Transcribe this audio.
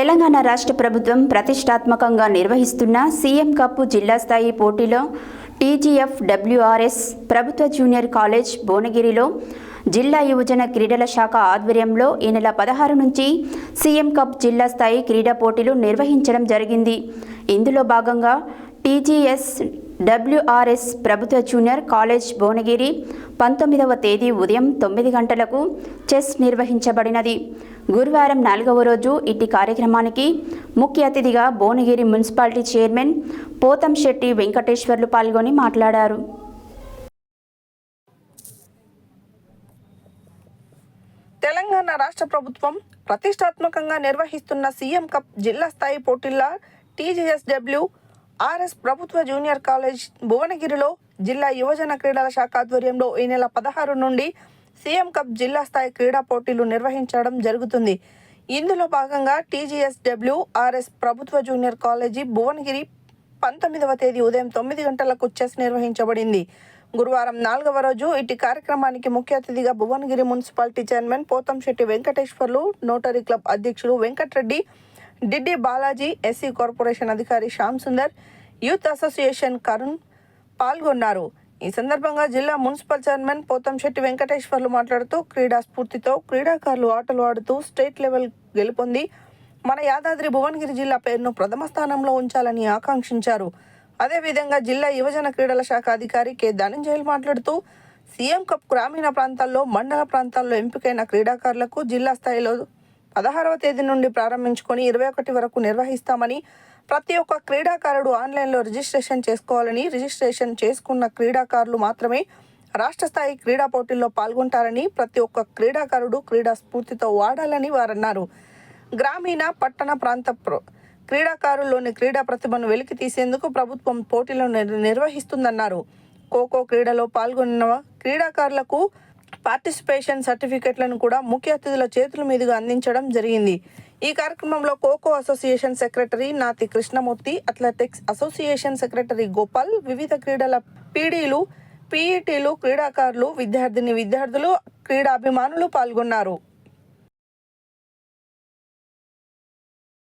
తెలంగాణ రాష్ట్ర ప్రభుత్వం ప్రతిష్టాత్మకంగా నిర్వహిస్తున్న సీఎం కప్ జిల్లా స్థాయి పోటీలో టీజీఎఫ్ డబ్ల్యూఆర్ఎస్ ప్రభుత్వ జూనియర్ కాలేజ్ భువనగిరిలో జిల్లా యువజన క్రీడల శాఖ ఆధ్వర్యంలో ఈ నెల 16 నుంచి సీఎం కప్ జిల్లా స్థాయి క్రీడా పోటీలు నిర్వహించడం జరిగింది. ఇందులో భాగంగా టీజీఎస్ డబ్ల్యూఆర్ఎస్ ప్రభుత్వ జూనియర్ కాలేజ్ భువనగిరి 19వ తేదీ ఉదయం 9 గంటలకు చెస్ నిర్వహించబడినది. గురువారం 4వ రోజు ఇట్టి కార్యక్రమానికి ముఖ్య అతిథిగా భువనగిరి మున్సిపాలిటీ చైర్మన్ పోతంశెట్టి వెంకటేశ్వర్లు పాల్గొని మాట్లాడారు. తెలంగాణ రాష్ట్ర ప్రభుత్వం ప్రతిష్టాత్మకంగా నిర్వహిస్తున్న సీఎం కప్ జిల్లా స్థాయి పోటీల్లో టీజీఎస్డబ్ల్యూఆర్ఎస్ ప్రభుత్వ జూనియర్ కాలేజ్ భువనగిరిలో జిల్లా యువజన క్రీడల శాఖ ఆధ్వర్యంలో ఈ నెల 16 నుండి సీఎం కప్ జిల్లా స్థాయి క్రీడా పోటీలు నిర్వహించడం జరుగుతుంది. ఇందులో భాగంగా టీజీఎస్డబ్ల్యూఆర్ఎస్ ప్రభుత్వ జూనియర్ కాలేజీ భువనగిరి 19వ తేదీ ఉదయం 9 గంటలకు చెస్ నిర్వహించబడింది. గురువారం 4వ రోజు ఇటు కార్యక్రమానికి ముఖ్య అతిథిగా Bhuvanagiri municipality chairman Pothamsetti Venkateswarlu, notary club అధ్యక్షులు వెంకటరెడ్డి, డిడ్డి బాలాజీ, ఎస్సీ కార్పొరేషన్ అధికారి శ్యామ్ సుందర్, యూత్ అసోసియేషన్ కరుణ్ పాల్గొన్నారు. ఈ సందర్భంగా జిల్లా మున్సిపల్ చైర్మన్ పోతంశెట్టి వెంకటేశ్వర్లు మాట్లాడుతూ క్రీడా స్ఫూర్తితో క్రీడాకారులు ఆటలు ఆడుతూ స్టేట్ లెవెల్ గెలుపొంది మన యాదాద్రి భువనగిరి జిల్లా పేరును ప్రథమ స్థానంలో ఉంచాలని ఆకాంక్షించారు. అదేవిధంగా జిల్లా యువజన క్రీడల శాఖ అధికారి కె ధనంజయలు మాట్లాడుతూ సీఎం కప్ గ్రామీణ ప్రాంతాల్లో, మండల ప్రాంతాల్లో ఎంపికైన క్రీడాకారులకు జిల్లా స్థాయిలో 16వ తేదీ నుండి ప్రారంభించుకొని 21 వరకు నిర్వహిస్తామని, ప్రతి ఒక్క క్రీడాకారుడు ఆన్లైన్లో రిజిస్ట్రేషన్ చేసుకోవాలని, రిజిస్ట్రేషన్ చేసుకున్న క్రీడాకారులు మాత్రమే రాష్ట్ర స్థాయి క్రీడా పోటీల్లో పాల్గొంటారని, ప్రతి ఒక్క క్రీడాకారుడు క్రీడా స్ఫూర్తితో వాడాలని వారన్నారు. గ్రామీణ, పట్టణ ప్రాంత క్రీడాకారుల్లోని క్రీడా ప్రతిభను వెలికి తీసేందుకు ప్రభుత్వం పోటీలను నిర్వహిస్తుందన్నారు. ఖోఖో క్రీడలో పాల్గొన్న క్రీడాకారులకు పార్టిసిపేషన్ సర్టిఫికెట్లను కూడా ముఖ్య అతిథుల చేతుల మీదుగా అందించడం జరిగింది. ఈ కార్యక్రమంలో kho kho association secretary Nathi Krishnamurthy, athletics association secretary Gopal, వివిధ క్రీడల పీడీలు, పీఈటీలు, క్రీడాకారులు, విద్యార్థినులు, క్రీడాభిమానులు పాల్గొన్నారు.